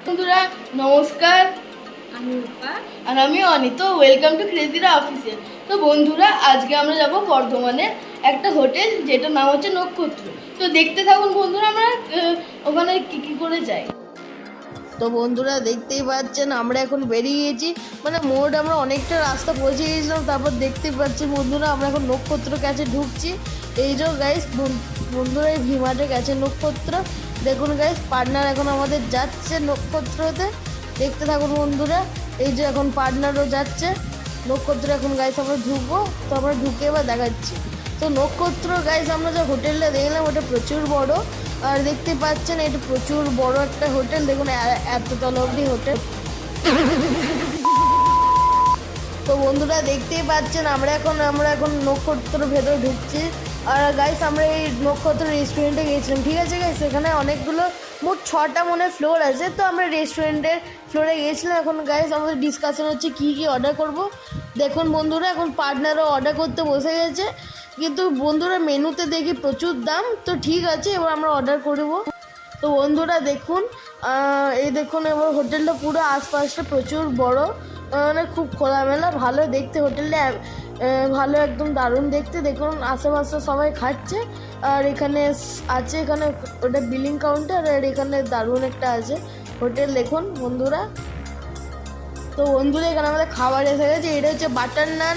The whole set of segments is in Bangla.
বন্ধুরা নমস্কার, আমি রূপা আর আমি অনি। তো ওয়েলকাম টু ক্রেজিরা অফিসিয়াল। তো বন্ধুরা, আজকে আমরা যাব বর্ধমানের একটা হোটেল যেটার নাম হচ্ছে নক্ষত্র। তো দেখতে থাকুন বন্ধুরা, আমরা ওখানে কি করে যাই। তো বন্ধুরা দেখতেই পাচ্ছেন আমরা এখন বেরিয়ে গেছি, মানে মোট আমরা অনেকটা রাস্তা পৌঁছে গিয়েছিলাম। তারপর দেখতেই পাচ্ছি বন্ধুরা আমরা এখন নক্ষত্র কাছে ঢুকছি। এই যে গাইস বন্ধুরা, এই ভিমাটের কাছে নক্ষত্র। দেখুন গাইস, পার্টনার এখন আমাদের যাচ্ছে নক্ষত্রতে। দেখতে থাকুন বন্ধুরা, এই যে এখন পার্টনারও যাচ্ছে নক্ষত্র। এখন গাইস আমরা ঢুকবো, তো আমরা ঢুকে এবার দেখাচ্ছি। তো নক্ষত্র গাইস আমরা যে হোটেলটা দেখলাম ওটা প্রচুর বড়, আর দেখতে পাচ্ছেন এটা প্রচুর বড় একটা হোটেল। দেখুন এত তলা অবধি হোটেল। তো বন্ধুরা দেখতেই পাচ্ছেন আমরা এখন নক্ষত্র ভেতরে ঢুকছি। আর গাইস আমরা এই নক্ষত্র রেস্টুরেন্টে গিয়েছিলাম, ঠিক আছে গাইস। এখানে অনেকগুলো মোট 6টা মনে ফ্লোর আছে। তো আমরা রেস্টুরেন্টের ফ্লোরে গিয়েছিলাম। এখন গাইস আমাদের ডিসকাশন হচ্ছে কী অর্ডার করব। দেখুন বন্ধুরা, এখন পার্টনারও অর্ডার করতে বসে গেছে, কিন্তু বন্ধুরা মেনুতে দেখি প্রচুর দাম। তো ঠিক আছে, এবার আমরা অর্ডার করব। তো বন্ধুরা দেখুন, এই দেখুন এবার হোটেলটা পুরো আশপাশটা প্রচুর বড়, মানে খুব খোলামেলা, ভালো দেখতে হোটেলটা, ভালো একদম দারুণ দেখতে। দেখুন আশেপাশে সবাই খাচ্ছে, আর এখানে আছে এখানে ওটা বিলিং কাউন্টার, আর এখানে দারুণ একটা আছে হোটেল। দেখুন বন্ধুরা, তো বন্ধুরা এখানে আমাদের খাবার এসে গেছে। এটা হচ্ছে বাটার নান,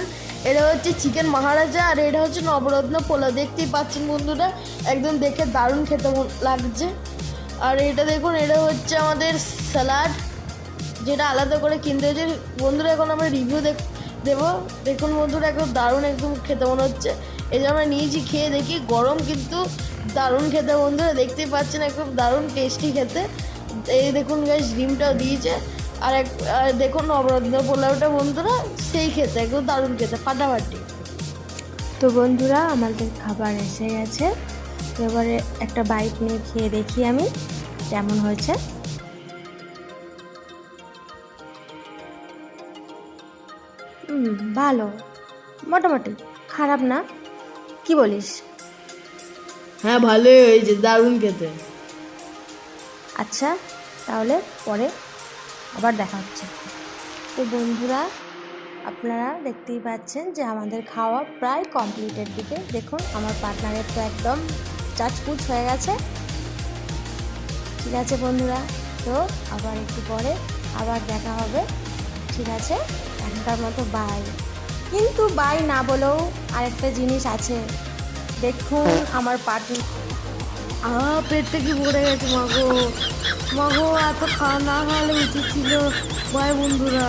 এটা হচ্ছে চিকেন মহারাজা, আর এটা হচ্ছে নবরত্ন পোলাও। দেখতেই পাচ্ছেন বন্ধুরা, একদম দেখে দারুণ খেতে লাগছে। আর এটা দেখুন, এটা হচ্ছে আমাদের স্যালাড, যেটা আলাদা করে কিনতে হয়েছে। বন্ধুরা এখন আমরা রিভিউ দেবো। দেখুন বন্ধুরা, একদম দারুণ একদম খেতে মনে হচ্ছে। এই যে আমরা নিয়েছি, খেয়ে দেখি, গরম কিন্তু দারুণ খেতে বন্ধুরা। দেখতেই পাচ্ছেন একদম দারুণ টেস্টি খেতে। এই দেখুন গাইস, ডিমটাও দিয়েছে। আর দেখুন নবরত্ন পোলাওটা বন্ধুরা, সেই খেতে একদম দারুণ খেতে, ফাটাফাটি। তো বন্ধুরা আমাদের খাবার এসে গেছে, এবারে একটা বাইট নিয়ে খেয়ে দেখি আমি কেমন হয়েছে। ভালো, মোটামুটি খারাপ না, কি বলিস? হ্যাঁ ভালোই হয়েছে, দারুণ খেতে। আচ্ছা, তাহলে পরে আবার দেখা হচ্ছে। তো বন্ধুরা আপনারা দেখতেই পাচ্ছেন যে আমাদের খাওয়া প্রায় কমপ্লিটের দিকে। দেখুন আমার পার্টনারের তো একদম চাচপুচ হয়ে গেছে। ঠিক আছে বন্ধুরা, তো আবার একটু পরে আবার দেখা হবে, ঠিক আছে? এখনকার মতো বাই। কিন্তু বাই না বলেও আরেকটা জিনিস আছে, দেখুন আমার পার্টনার পেটটা কি ভরে গেছে মাগো, মাগো এত খাওয়া না খাওয়ালে উচিত ছিল। বাই বন্ধুরা।